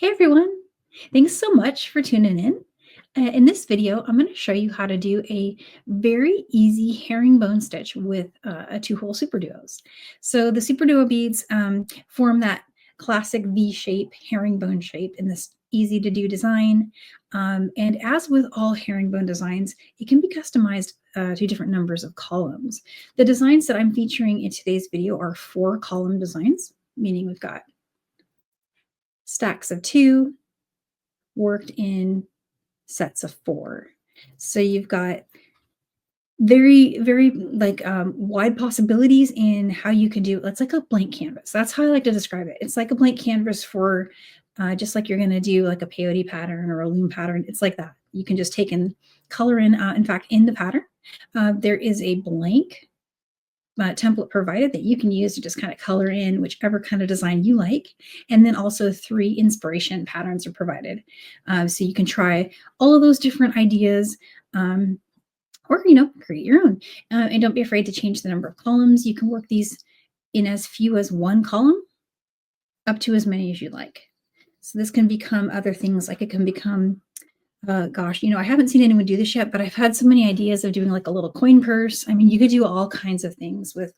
Hey everyone, thanks so much for tuning in. In this video, I'm going to show you how to do a very easy herringbone stitch with a two-hole SuperDuos. So the SuperDuo beads form that classic V-shape herringbone shape in this easy to do design. And as with all herringbone designs, it can be customized to different numbers of columns. The designs that I'm featuring in today's video are 4-column designs, meaning we've got stacks of 2, worked in sets of 4. So you've got very like wide possibilities in how you can do it's like a blank canvas. That's how I like to describe it. It's like a blank canvas for just like you're going to do like a peyote pattern or a loom pattern. It's like that. You can just take and color in fact, in the pattern, there is a blank template provided that you can use to just kind of color in whichever kind of design you like. And then also 3 inspiration patterns are provided. So you can try all of those different ideas or, create your own. And don't be afraid to change the number of columns. You can work these in as few as 1 column up to as many as you like. So this can become other things, like it can become gosh, I haven't seen anyone do this yet, but I've had so many ideas of doing like a little coin purse. I mean, you could do all kinds of things with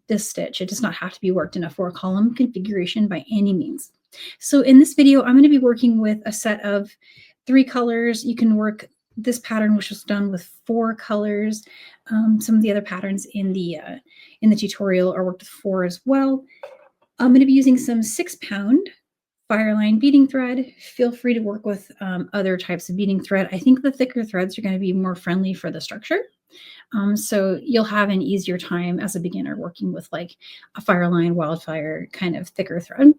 this stitch. It does not have to be worked in a 4-column configuration by any means. So in this video, I'm going to be working with a set of 3 colors. You can work this pattern, which was done with 4 colors. Some of the other patterns in the tutorial are worked with 4 as well. I'm going to be using some 6-pound Fireline beading thread. Feel free to work with other types of beading thread. I think the thicker threads are going to be more friendly for the structure. So you'll have an easier time as a beginner working with like a Fireline wildfire kind of thicker thread.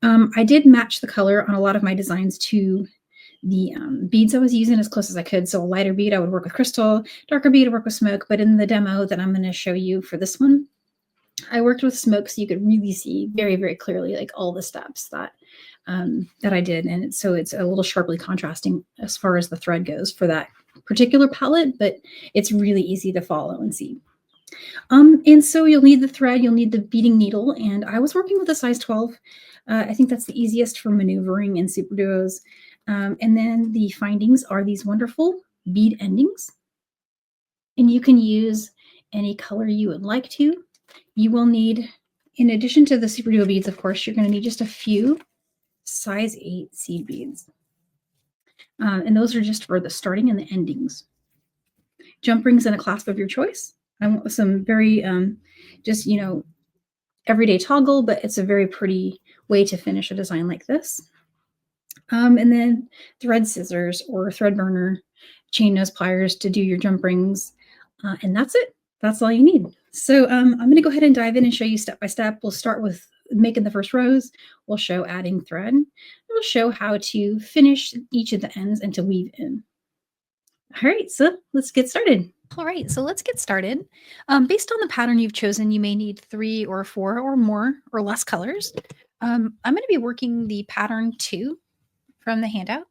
I did match the color on a lot of my designs to the beads I was using as close as I could. So a lighter bead, I would work with crystal, darker bead, I would work with smoke. But in the demo that I'm going to show you for this one, I worked with smoke, so you could really see very, very clearly like all the steps that I did. And so it's a little sharply contrasting as far as the thread goes for that particular palette, but it's really easy to follow and see. And so you'll need the thread, you'll need the beading needle, and I was working with a size 12. I think that's the easiest for maneuvering in SuperDuos. And then the findings are these wonderful bead endings. And you can use any color you would like to. You will need, in addition to the SuperDuo beads, of course, you're going to need just a few size 8 seed beads. And those are just for the starting and the endings. Jump rings and a clasp of your choice. I want some very, just, everyday toggle, but it's a very pretty way to finish a design like this. And then thread scissors or thread burner, chain nose pliers to do your jump rings. And that's it. That's all you need. So I'm going to go ahead and dive in and show you step by step. We'll start with making the first rows. We'll show adding thread. We'll show how to finish each of the ends and to weave in. All right, so let's get started. All right, so let's get started. Based on the pattern you've chosen, you may need 3 or 4 or more or less colors. I'm going to be working the pattern 2 from the handout.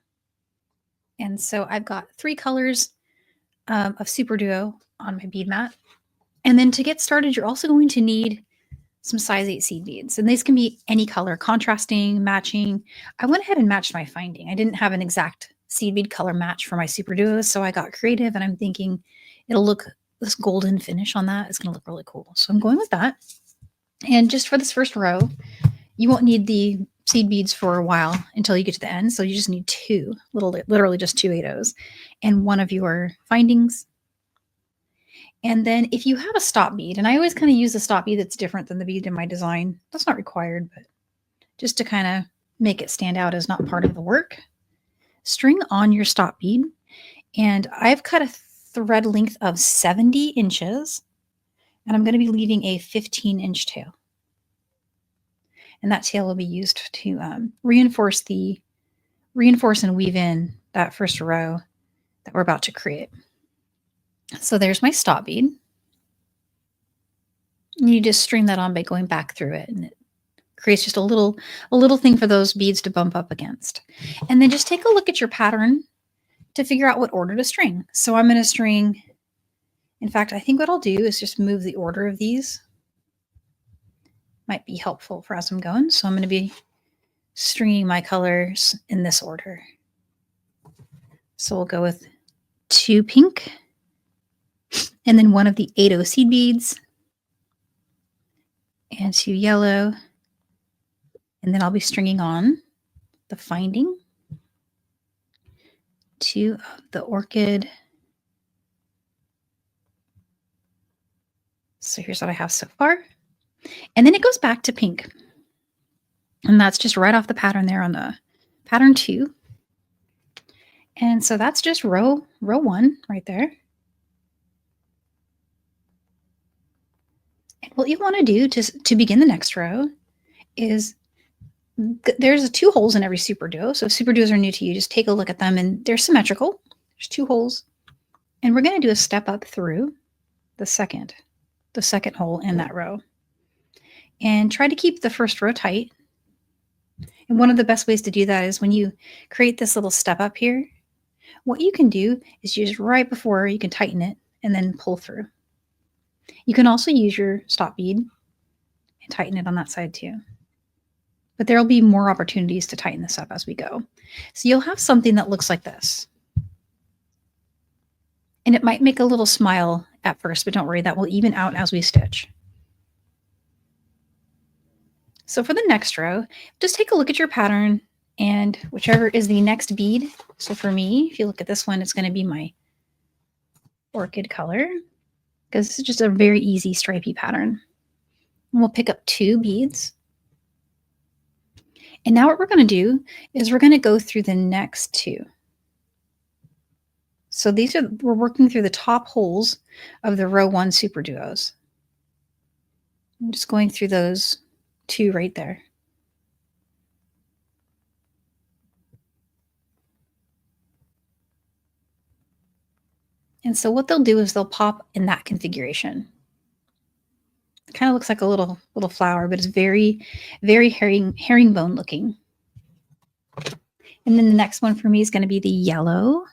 And so I've got 3 colors of SuperDuo on my bead mat. And then to get started, you're also going to need some size 8 seed beads. And these can be any color, contrasting, matching. I went ahead and matched my finding. I didn't have an exact seed bead color match for my SuperDuos, so I got creative and I'm thinking it'll look, this golden finish on that is going to look really cool. So I'm going with that. And just for this first row, you won't need the seed beads for a while until you get to the end. So you just need 2, literally just 2 8-0s and 1 of your findings. And then if you have a stop bead, and I always kind of use a stop bead that's different than the bead in my design. That's not required, but just to kind of make it stand out as not part of the work. String on your stop bead. And I've cut a thread length of 70 inches. And I'm going to be leaving a 15-inch tail. And that tail will be used to reinforce and weave in that first row that we're about to create. So there's my stop bead. And you just string that on by going back through it, and it creates just a little thing for those beads to bump up against. And then just take a look at your pattern to figure out what order to string. So I'm going to string, in fact, I think what I'll do is just move the order of these. Might be helpful for as I'm going. So I'm going to be stringing my colors in this order. So we'll go with 2 pink and then 1 of the 8 seed beads and 2 yellow. And then I'll be stringing on the finding, 2 of the orchid. So here's what I have so far. And then it goes back to pink. And that's just right off the pattern there on the pattern 2. And so that's just row 1 right there. And what you want to do to begin the next row is there's 2 holes in every SuperDuo. So if SuperDuos are new to you, just take a look at them and they're symmetrical. There's 2 holes. And we're going to do a step up through the second hole in that row. And try to keep the first row tight. And one of the best ways to do that is when you create this little step up here, what you can do is just right before you can tighten it and then pull through. You can also use your stop bead and tighten it on that side too. But there will be more opportunities to tighten this up as we go. So you'll have something that looks like this. And it might make a little smile at first, but don't worry, that will even out as we stitch. So for the next row, just take a look at your pattern and whichever is the next bead. So for me, if you look at this one, it's going to be my orchid color because this is just a very easy stripy pattern. And we'll pick up 2 beads. And now what we're going to do is we're going to go through the next 2. So we're working through the top holes of the row 1 SuperDuos. I'm just going through those 2 right there. And so what they'll do is they'll pop in that configuration. It kind of looks like a little flower, but it's very, very herringbone looking. And then the next one for me is going to be the yellow.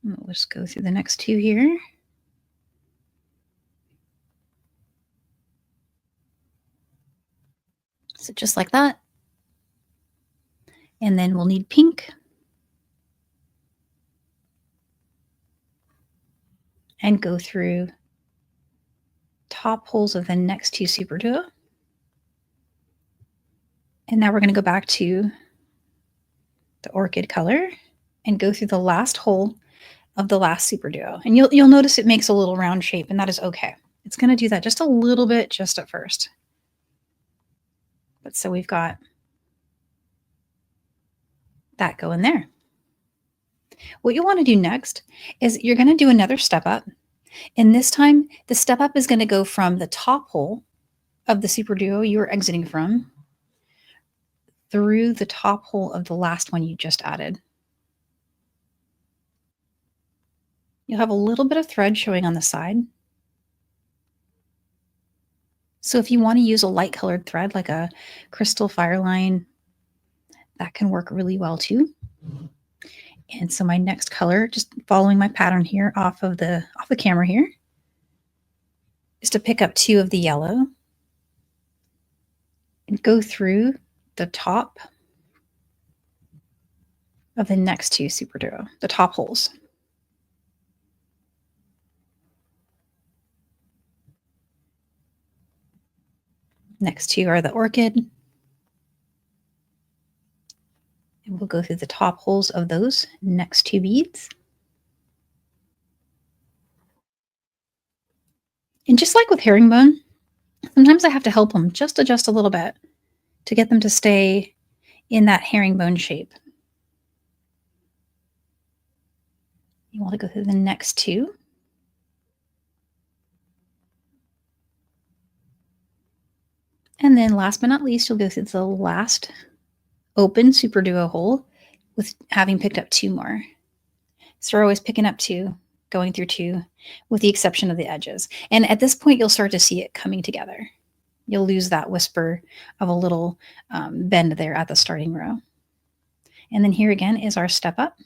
We'll just go through the next 2 here. So just like that. And then we'll need pink. And go through top holes of the next 2 SuperDuo. And now we're going to go back to the orchid color and go through the last hole of the last SuperDuo. And you'll notice it makes a little round shape, and that is okay. It's going to do that just a little bit just at first. But so we've got that going there. What you want to do next is you're going to do another step up. And this time, the step up is going to go from the top hole of the SuperDuo you were exiting from through the top hole of the last one you just added. You'll have a little bit of thread showing on the side. So if you want to use a light colored thread like a crystal Fireline, that can work really well too. And so my next color, just following my pattern here off the camera here, is to pick up 2 of the yellow and go through the top of the next 2 SuperDuo, the top holes. Next 2 are the orchid. And we'll go through the top holes of those next 2 beads. And just like with herringbone, sometimes I have to help them just adjust a little bit to get them to stay in that herringbone shape. You want to go through the next 2. And then last but not least, you'll go through the last open SuperDuo hole with having picked up 2 more. So we're always picking up 2, going through 2, with the exception of the edges. And at this point, you'll start to see it coming together. You'll lose that whisper of a little bend there at the starting row. And then here again is our step up.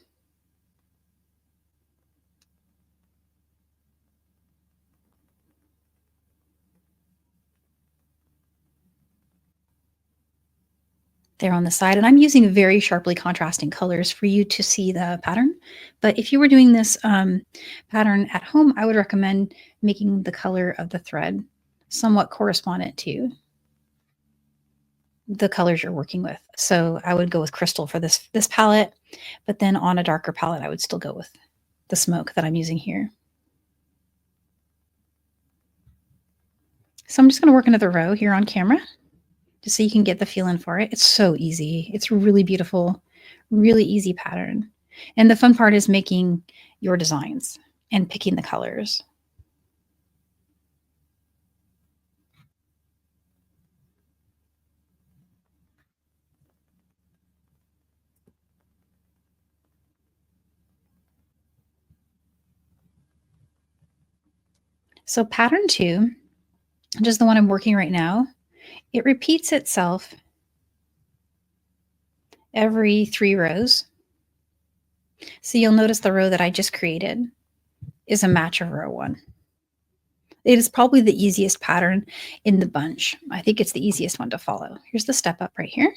there on the side. And I'm using very sharply contrasting colors for you to see the pattern. But if you were doing this pattern at home, I would recommend making the color of the thread somewhat correspondent to the colors you're working with. So I would go with crystal for this palette, but then on a darker palette, I would still go with the smoke that I'm using here. So I'm just going to work another row here on camera, just so you can get the feeling for it. It's so easy. It's really beautiful, really easy pattern. And the fun part is making your designs and picking the colors. So pattern 2, which is the one I'm working right now, it repeats itself every 3 rows. So you'll notice the row that I just created is a match of row 1. It is probably the easiest pattern in the bunch. I think it's the easiest one to follow. Here's the step up right here.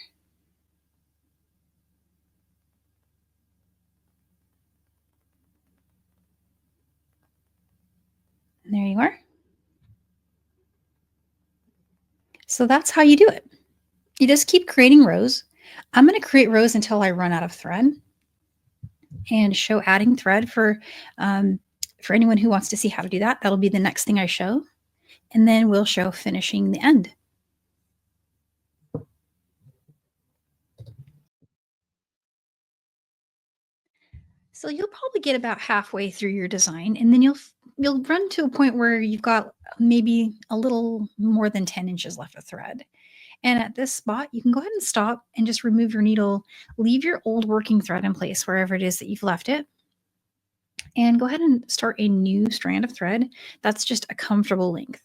And there you are. So that's how you do it. You just keep creating rows. I'm going to create rows until I run out of thread and show adding thread for anyone who wants to see how to do that. That'll be the next thing I show. And then we'll show finishing the end. So you'll probably get about halfway through your design, and then you'll run to a point where you've got maybe a little more than 10 inches left of thread. And at this spot, you can go ahead and stop and just remove your needle, leave your old working thread in place wherever it is that you've left it, and go ahead and start a new strand of thread that's just a comfortable length.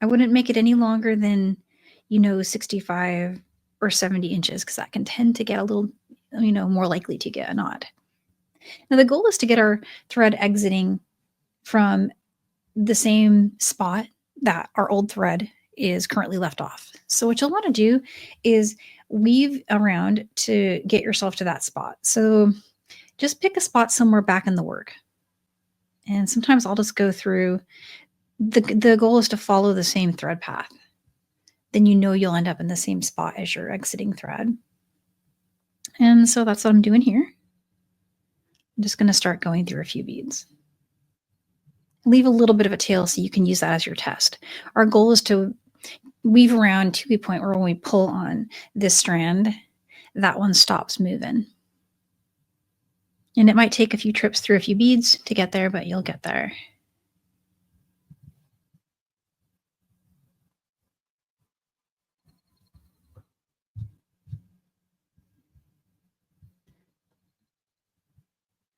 I wouldn't make it any longer than, 65 or 70 inches, because that can tend to get a little, more likely to get a knot. Now, the goal is to get our thread exiting from the same spot that our old thread is currently left off. So what you'll want to do is weave around to get yourself to that spot. So just pick a spot somewhere back in the work. And sometimes I'll just go through, the goal is to follow the same thread path. Then you'll end up in the same spot as your exiting thread. And so that's what I'm doing here. I'm just going to start going through a few beads. Leave a little bit of a tail so you can use that as your test. Our goal is to weave around to a point where when we pull on this strand, that one stops moving. And it might take a few trips through a few beads to get there, but you'll get there.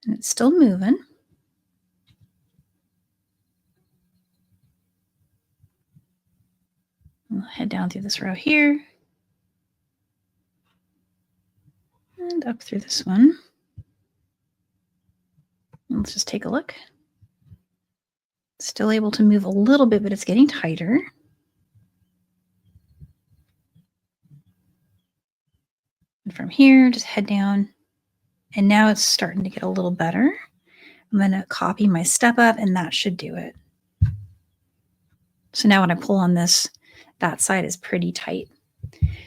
And it's still moving. We'll head down through this row here. And up through this one. Let's just take a look. Still able to move a little bit, but it's getting tighter. And from here, just head down. And now it's starting to get a little better. I'm going to copy my step up, and that should do it. So now when I pull on this, that side is pretty tight.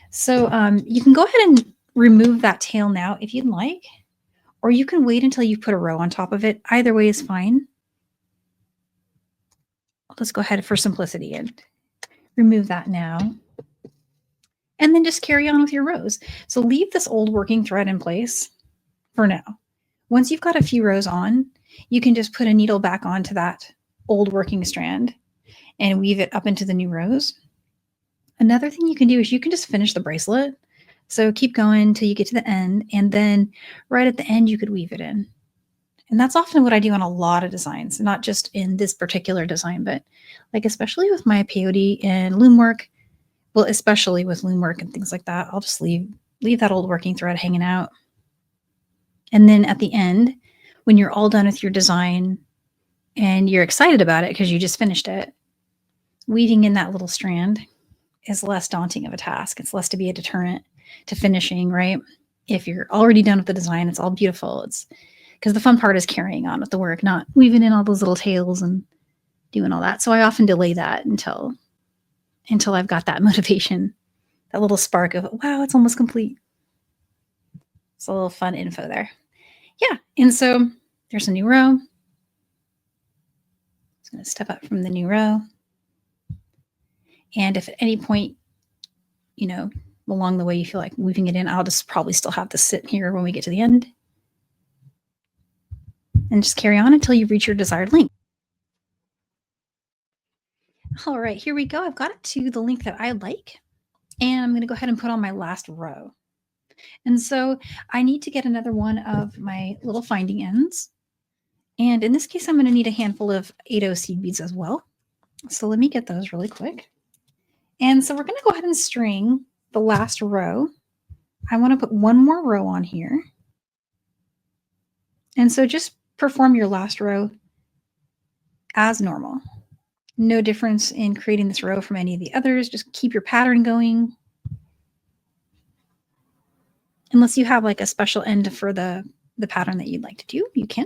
So you can go ahead and remove that tail now if you'd like, or you can wait until you put a row on top of it. Either way is fine. I'll just go ahead for simplicity and remove that now. And then just carry on with your rows. So leave this old working thread in place for now. Once you've got a few rows on, you can just put a needle back onto that old working strand and weave it up into the new rows. Another thing you can do is you can just finish the bracelet. So keep going till you get to the end, and then right at the end, you could weave it in. And that's often what I do on a lot of designs, not just in this particular design, but like especially with my peyote and loom work. Well, especially with loom work and things like that, I'll just leave that old working thread hanging out. And then at the end, when you're all done with your design and you're excited about it because you just finished it, weaving in that little strand is less daunting of a task. It's less to be a deterrent to finishing, right? If you're already done with the design, it's all beautiful. It's because the fun part is carrying on with the work, not weaving in all those little tails and doing all that. So I often delay that until I've got that motivation, that little spark of, wow, it's almost complete. It's a little fun info there. Yeah. And so there's a new row. Just going to step up from the new row. And if at any point, you know, along the way you feel like weaving it in, I'll just probably still have to sit here when we get to the end. And just carry on until you reach your desired length. All right, here we go. I've got it to the length that I like. And I'm going to go ahead and put on my last row. And so I need to get another one of my little finding ends. And in this case, I'm going to need a handful of 8/0 seed beads as well. So let me get those really quick. And so we're going to go ahead and string the last row. I want to put one more row on here. And so just perform your last row as normal. No difference in creating this row from any of the others. Just keep your pattern going. Unless you have like a special end for the pattern that you'd like to do, you can.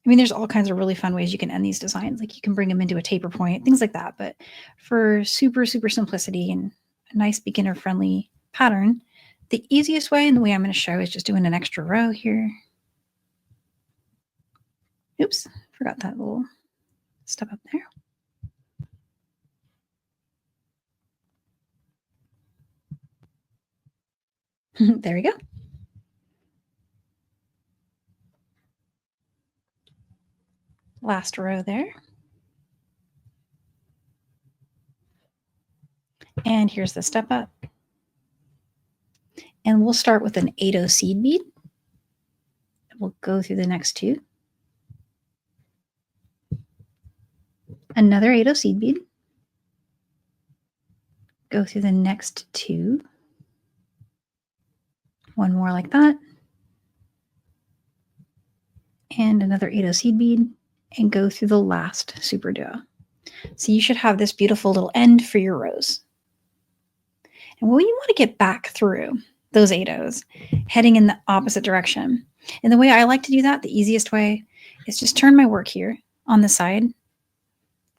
I mean, there's all kinds of really fun ways you can end these designs. Like you can bring them into a taper point, things like that. But for super, super simplicity and a nice beginner-friendly pattern, the easiest way and the way I'm going to show is just doing an extra row here. Oops, forgot that little step up there. There we go. Last row there. And here's the step up. And we'll start with an 8/0 seed bead. We'll go through the next two. Another 8/0 seed bead. Go through the next two. One more like that. And another 8/0 seed bead. And go through the last SuperDuo. So you should have this beautiful little end for your rows. And when you want to get back through those 8/0s, heading in the opposite direction. And the way I like to do that, the easiest way, is just turn my work here on the side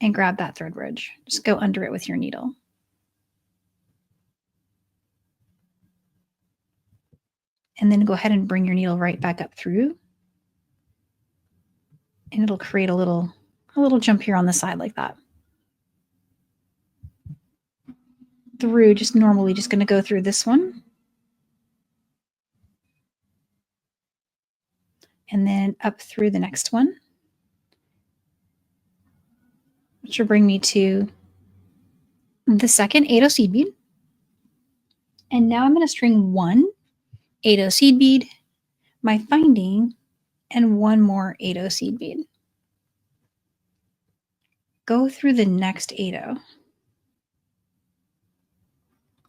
and grab that thread bridge. Just go under it with your needle. And then go ahead and bring your needle right back up through. And it'll create a little jump here on the side like that. Through, just normally just going to go through this one. And then up through the next one, which will bring me to the second 8/0 seed bead. And now I'm going to string one 8/0 seed bead, my finding, and one more 8/0 seed bead. Go through the next 8/0.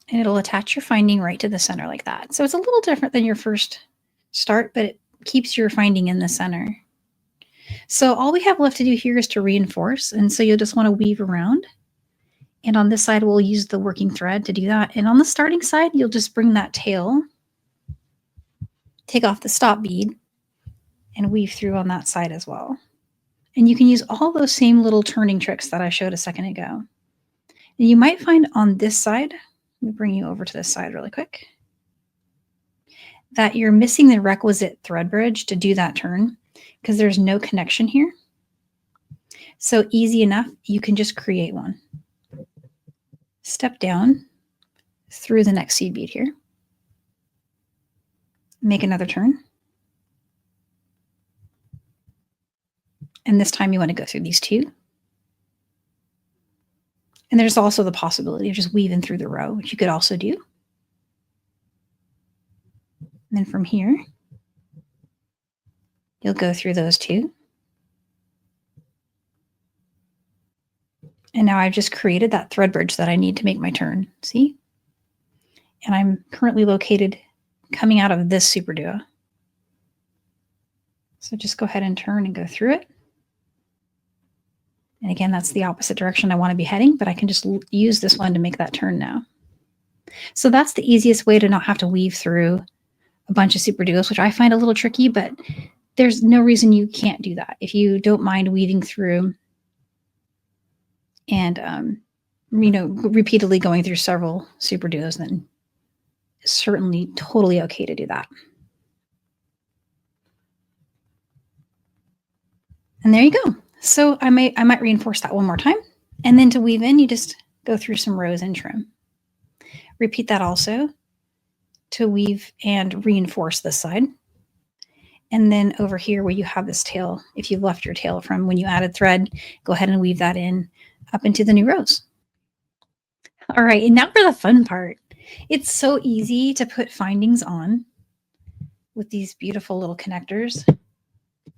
And it'll attach your finding right to the center like that. So it's a little different than your first start, but it keeps your finding in the center. So all we have left to do here is to reinforce. And so you'll just want to weave around. And on this side, we'll use the working thread to do that. And on the starting side, you'll just bring that tail, take off the stop bead, and weave through on that side as well. And you can use all those same little turning tricks that I showed a second ago. And you might find on this side, let me bring you over to this side really quick, that you're missing the requisite thread bridge to do that turn because there's no connection here. So easy enough, you can just create one. Step down through the next seed bead here. Make another turn. And this time you want to go through these two. And there's also the possibility of just weaving through the row, which you could also do. And then from here, you'll go through those two. And now I've just created that thread bridge that I need to make my turn. See? And I'm currently located coming out of this SuperDuo. So just go ahead and turn and go through it. And again, that's the opposite direction I want to be heading, but I can just use this one to make that turn now. So that's the easiest way to not have to weave through a bunch of SuperDuos, which I find a little tricky, but there's no reason you can't do that. If you don't mind weaving through and, repeatedly going through several SuperDuos, then it's certainly totally okay to do that. And there you go. So I might reinforce that one more time. And then to weave in, you just go through some rows and trim. Repeat that also to weave and reinforce this side. And then over here where you have this tail, if you've left your tail from when you added thread, go ahead and weave that in up into the new rows. All right, and now for the fun part. It's so easy to put findings on with these beautiful little connectors.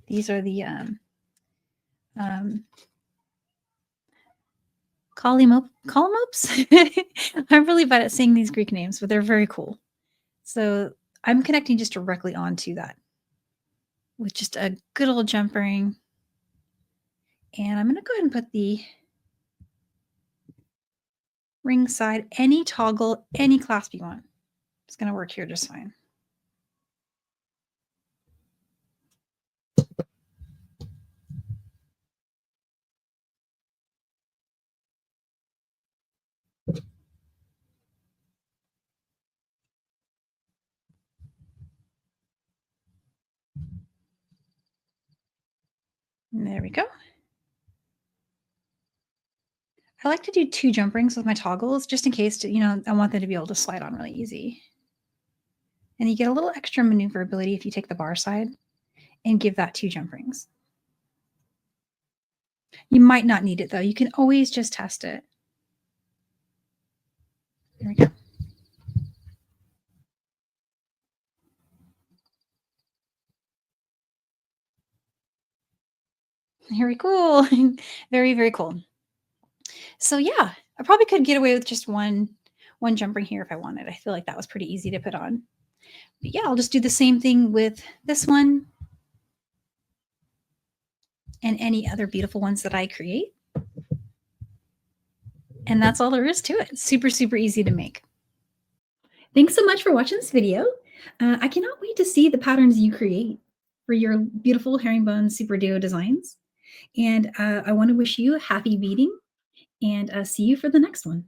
These are the Kolympos. I'm really bad at saying these Greek names, but they're very cool. So I'm connecting just directly onto that with just a good old jump ring. And I'm going to go ahead and put the ring side, any toggle, any clasp you want. It's going to work here just fine. And there we go. I like to do 2 jump rings with my toggles just in case, I want them to be able to slide on really easy. And you get a little extra maneuverability if you take the bar side and give that 2 jump rings. You might not need it though. You can always just test it. There we go. Very cool. Very, very cool. So yeah, I probably could get away with just one jump ring here if I wanted. I feel like that was pretty easy to put on. But yeah, I'll just do the same thing with this one and any other beautiful ones that I create. And that's all there is to it. It's super, super easy to make. Thanks so much for watching this video. I cannot wait to see the patterns you create for your beautiful herringbone SuperDuo designs. And I want to wish you happy beading and see you for the next one.